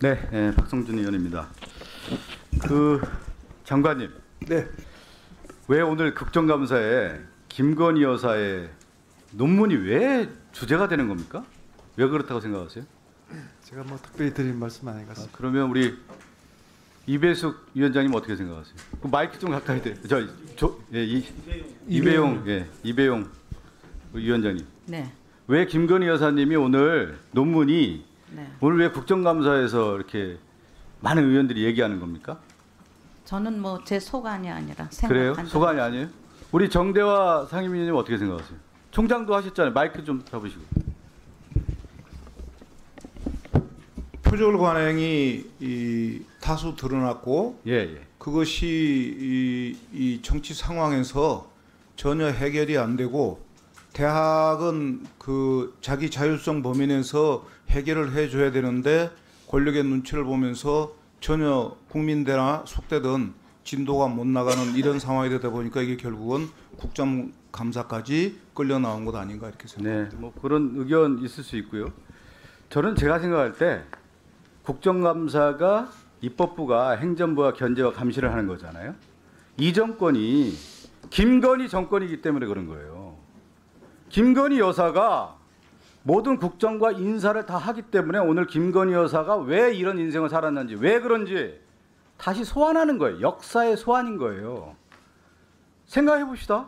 네, 박성준 의원입니다. 장관님, 네. 왜 오늘 국정감사에 김건희 여사의 논문이 왜 주제가 되는 겁니까? 왜 그렇다고 생각하세요? 제가 뭐 특별히 드릴 말씀 안 해가지고. 그러면 우리 이배숙 위원장님 어떻게 생각하세요? 그 마이크 좀 가까이 대. 이배용 위원장님. 네. 왜 김건희 여사님이 오늘 논문이 네. 오늘 왜 국정감사에서 이렇게 많은 의원들이 얘기하는 겁니까? 저는 뭐 제 소관이 아니라 그래요? 생각한 소관이 아니에요? 우리 정대화 상임위원님 어떻게 생각하세요? 총장도 하셨잖아요. 마이크 좀 잡으시고. 표절 관행이 다수 드러났고 예. 그것이 이 정치 상황에서 전혀 해결이 안 되고 대학은 그 자기 자율성 범위 내에서 해결을 해줘야 되는데 권력의 눈치를 보면서 전혀 국민대나 속되든 진도가 못 나가는 이런 상황이 되다 보니까 이게 결국은 국정감사까지 끌려 나온 것 아닌가 이렇게 생각합니다. 네, 뭐 그런 의견 있을 수 있고요. 저는 제가 생각할 때 국정감사가 입법부가 행정부와 견제와 감시를 하는 거잖아요. 이 정권이 김건희 정권이기 때문에 그런 거예요. 김건희 여사가 모든 국정과 인사를 다 하기 때문에 오늘 김건희 여사가 왜 이런 인생을 살았는지, 왜 그런지 다시 소환하는 거예요. 역사의 소환인 거예요. 생각해 봅시다.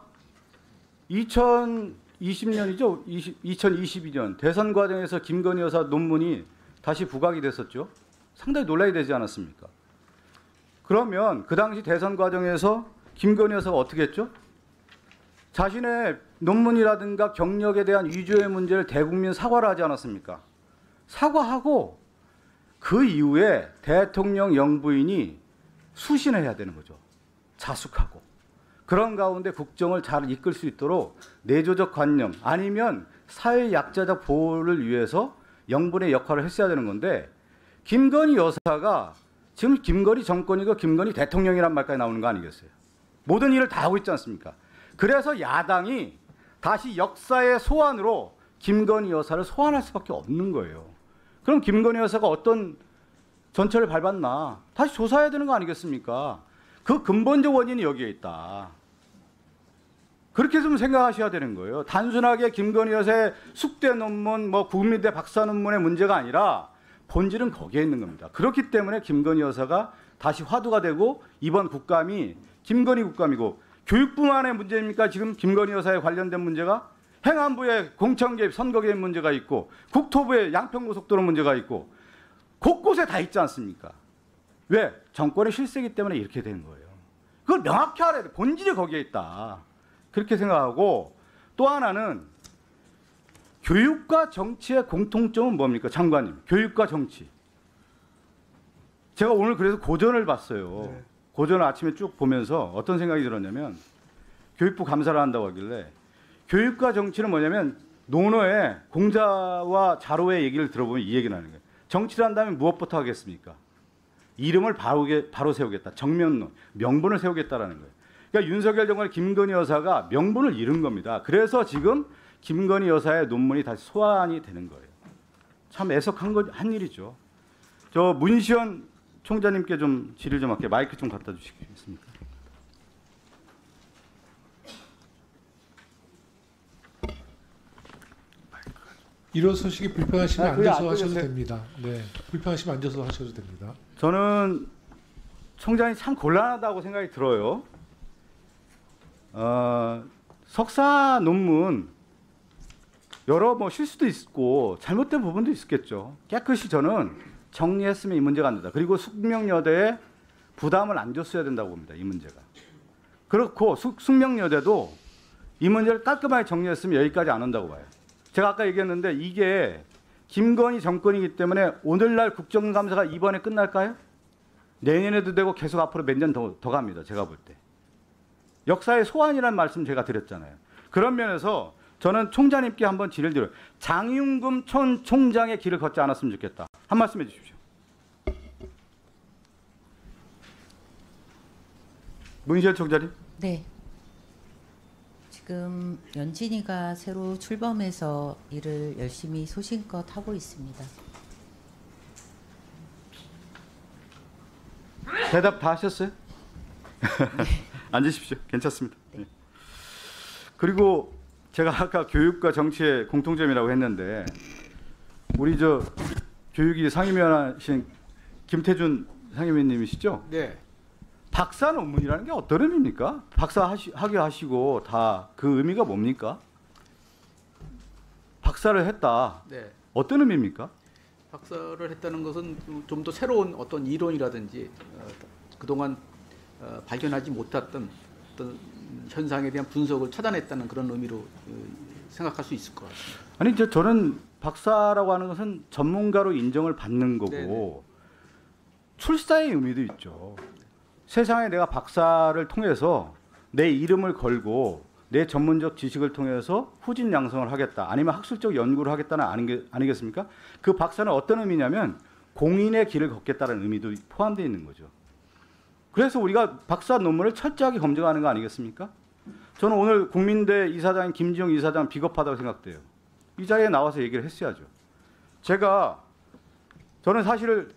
2020년이죠. 2022년 대선 과정에서 김건희 여사 논문이 다시 부각이 됐었죠. 상당히 논란이 되지 않았습니까? 그러면 그 당시 대선 과정에서 김건희 여사가 어떻게 했죠? 자신의 논문이라든가 경력에 대한 위조의 문제를 대국민 사과를 하지 않았습니까? 사과하고 그 이후에 대통령 영부인이 수신을 해야 되는 거죠. 자숙하고. 그런 가운데 국정을 잘 이끌 수 있도록 내조적 관념 아니면 사회 약자적 보호를 위해서 영분의 역할을 했어야 되는 건데 김건희 여사가 지금 김건희 정권이고 김건희 대통령이란 말까지 나오는 거 아니겠어요? 모든 일을 다 하고 있지 않습니까? 그래서 야당이 다시 역사의 소환으로 김건희 여사를 소환할 수밖에 없는 거예요. 그럼 김건희 여사가 어떤 전철을 밟았나 다시 조사해야 되는 거 아니겠습니까? 그 근본적 원인이 여기에 있다. 그렇게 좀 생각하셔야 되는 거예요. 단순하게 김건희 여사의 숙대 논문, 국민대 박사 논문의 문제가 아니라 본질은 거기에 있는 겁니다. 그렇기 때문에 김건희 여사가 다시 화두가 되고 이번 국감이 김건희 국감이고 교육부만의 문제입니까? 지금 김건희 여사에 관련된 문제가 행안부의 공천 개입, 선거 개입 문제가 있고 국토부의 양평고속도로 문제가 있고 곳곳에 다 있지 않습니까? 왜? 정권의 실세이기 때문에 이렇게 된 거예요. 그걸 명확히 알아야 돼. 본질이 거기에 있다. 그렇게 생각하고 또 하나는 교육과 정치의 공통점은 뭡니까? 장관님. 교육과 정치. 제가 오늘 그래서 고전을 봤어요. 네. 고전을 아침에 쭉 보면서 어떤 생각이 들었냐면 교육부 감사를 한다고 하길래 교육과 정치는 뭐냐면 논어의 공자와 자로의 얘기를 들어보면 이 얘기를 하는 거예요. 정치를 한다면 무엇부터 하겠습니까? 이름을 바로 세우겠다. 정면론, 명분을 세우겠다라는 거예요. 그러니까 윤석열 정권의 김건희 여사가 명분을 잃은 겁니다. 그래서 지금 김건희 여사의 논문이 다시 소환이 되는 거예요. 참 애석한 일이죠. 저 문시현 총장님께 좀 질의 좀 할게요. 마이크 좀 갖다 주시겠습니까? 일어서시기 불편하시면 앉아서 하셔도 됩니다. 네, 불편하시면 앉아서 하셔도 됩니다. 저는 총장이 참 곤란하다고 생각이 들어요. 석사 논문 여러 실수도 있고 잘못된 부분도 있었겠죠. 깨끗이 저는 정리했으면 이 문제가 안 된다. 그리고 숙명여대에 부담을 안 줬어야 된다고 봅니다. 이 문제가. 그렇고 숙명여대도 이 문제를 깔끔하게 정리했으면 여기까지 안 온다고 봐요. 제가 아까 얘기했는데 이게 김건희 정권이기 때문에 오늘날 국정감사가 이번에 끝날까요? 내년에도 되고 계속 앞으로 몇 년 더 갑니다. 제가 볼 때. 역사의 소환이라는 말씀 제가 드렸잖아요. 그런 면에서 저는 총장님께 한번 질의를 드려요. 장윤금 총장의 길을 걷지 않았으면 좋겠다. 한 말씀 해 주십시오. 문시현 총장님. 네. 지금 연진이가 새로 출범해서 일을 열심히 소신껏 하고 있습니다. 대답 다 하셨어요? 앉으십시오. 괜찮습니다. 네. 그리고 제가 아까 교육과 정치의 공통점이라고 했는데 우리 저 교육위 상임위원하신 김태준 상임위원님이시죠? 네. 박사 논문이라는 게 어떤 의미입니까? 박사 학위 하시고 다 그 의미가 뭡니까? 박사를 했다. 네. 어떤 의미입니까? 박사를 했다는 것은 좀 더 새로운 어떤 이론이라든지 그동안 발견하지 못했던 어떤 현상에 대한 분석을 찾아냈다는 그런 의미로 생각할 수 있을 것 같습니다. 아니 저는 박사라고 하는 것은 전문가로 인정을 받는 거고 네네. 출사의 의미도 있죠. 세상에 내가 박사를 통해서 내 이름을 걸고 내 전문적 지식을 통해서 후진 양성을 하겠다. 아니면 학술적 연구를 하겠다는 아니겠습니까? 그 박사는 어떤 의미냐면 공인의 길을 걷겠다는 의미도 포함되어 있는 거죠. 그래서 우리가 박사 논문을 철저하게 검증하는 거 아니겠습니까? 저는 오늘 국민대 이사장인 김지용 이사장 비겁하다고 생각돼요. 이 자리에 나와서 얘기를 했어야죠. 저는 사실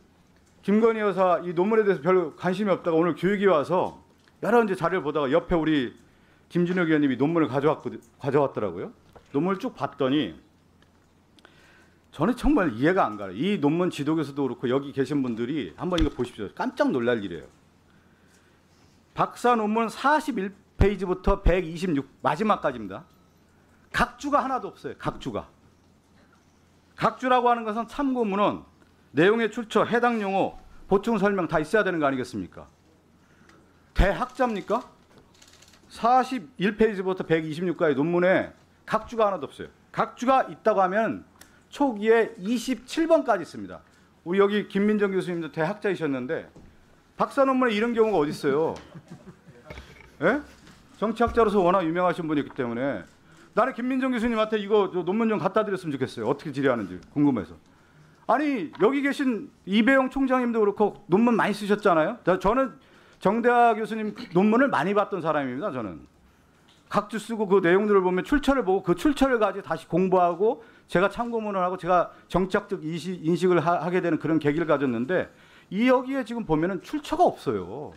김건희 여사 이 논문에 대해서 별로 관심이 없다가 오늘 교육이 와서 여러 이제 자료를 보다가 옆에 우리 김준혁 의원님이 논문을 가져왔더라고요. 논문을 쭉 봤더니 저는 정말 이해가 안 가요. 이 논문 지도교수도 그렇고 여기 계신 분들이 한번 이거 보십시오. 깜짝 놀랄 일이에요. 박사 논문 41페이지부터 126 마지막까지입니다. 각주가 하나도 없어요. 각주가. 각주라고 하는 것은 참고문헌, 내용의 출처, 해당 용어, 보충 설명 다 있어야 되는 거 아니겠습니까? 대학자입니까? 41페이지부터 126까지 논문에 각주가 하나도 없어요. 각주가 있다고 하면 초기에 27번까지 있습니다. 우리 여기 김민정 교수님도 대학자이셨는데 박사 논문에 이런 경우가 어디 있어요? 예? 정치학자로서 워낙 유명하신 분이기 때문에 나는 김민정 교수님한테 이거 논문 좀 갖다 드렸으면 좋겠어요. 어떻게 질의하는지 궁금해서. 아니 여기 계신 이배용 총장님도 그렇고 논문 많이 쓰셨잖아요. 저는 정대하 교수님 논문을 많이 봤던 사람입니다. 저는 각주 쓰고 그 내용들을 보면 출처를 보고 그 출처를 가지고 다시 공부하고 제가 참고문을 하고 제가 정치학적 인식을 하게 되는 그런 계기를 가졌는데 이 여기에 지금 보면은 출처가 없어요.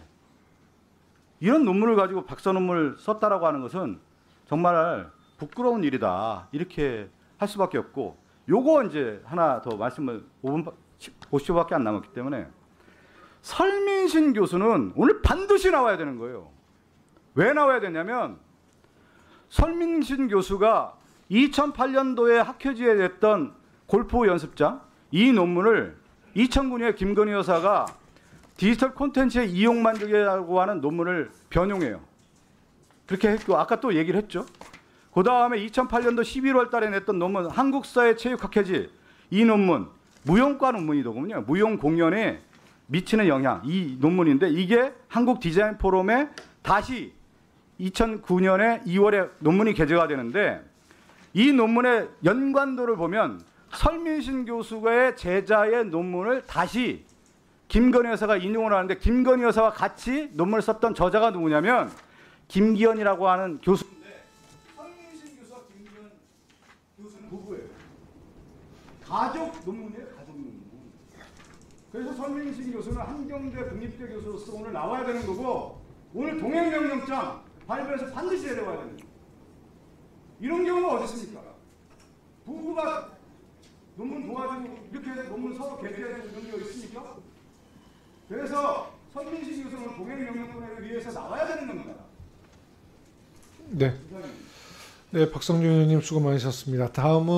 이런 논문을 가지고 박사 논문을 썼다라고 하는 것은 정말 부끄러운 일이다. 이렇게 할 수밖에 없고 요거 이제 하나 더 말씀을 5분 50초밖에 안 남았기 때문에 설민신 교수는 오늘 반드시 나와야 되는 거예요. 왜 나와야 되냐면 설민신 교수가 2008년도에 학회지에 냈던 골프 연습장 이 논문을 2009년에 김건희 여사가 디지털 콘텐츠의 이용 만족이라고 하는 논문을 변용해요. 그렇게 했고 아까 또 얘기를 했죠. 그 다음에 2008년도 11월 달에 냈던 논문 한국사회 체육학회지 이 논문 무용과 논문이더군요. 무용 공연에 미치는 영향 이 논문인데 이게 한국 디자인 포럼에 다시 2009년에 2월에 논문이 게재가 되는데 이 논문의 연관도를 보면 설민신 교수의 제자의 논문을 다시 김건희 여사가 인용을 하는데 김건희 여사와 같이 논문을 썼던 저자가 누구냐면 김기현이라고 하는 교수인데 설민신 교수와 김기현 교수는 부부예요. 가족 논문이에요. 가족 논문. 그래서 설민신 교수는 한경대 국립대 교수로서 오늘 나와야 되는 거고 오늘 동행명령장 발표해서 반드시 내려와야 됩니다. 이런 경우가 어디 있습니까? 부부가 논문 도와주고 이렇게 해서 논문 서로 개폐해서 이런 경우 있습니까? 그래서 설민신 교수는 동행명령권에 위해서 나와야 되는 겁니다. 네. 네, 박성준 의원님 수고 많으셨습니다. 다음은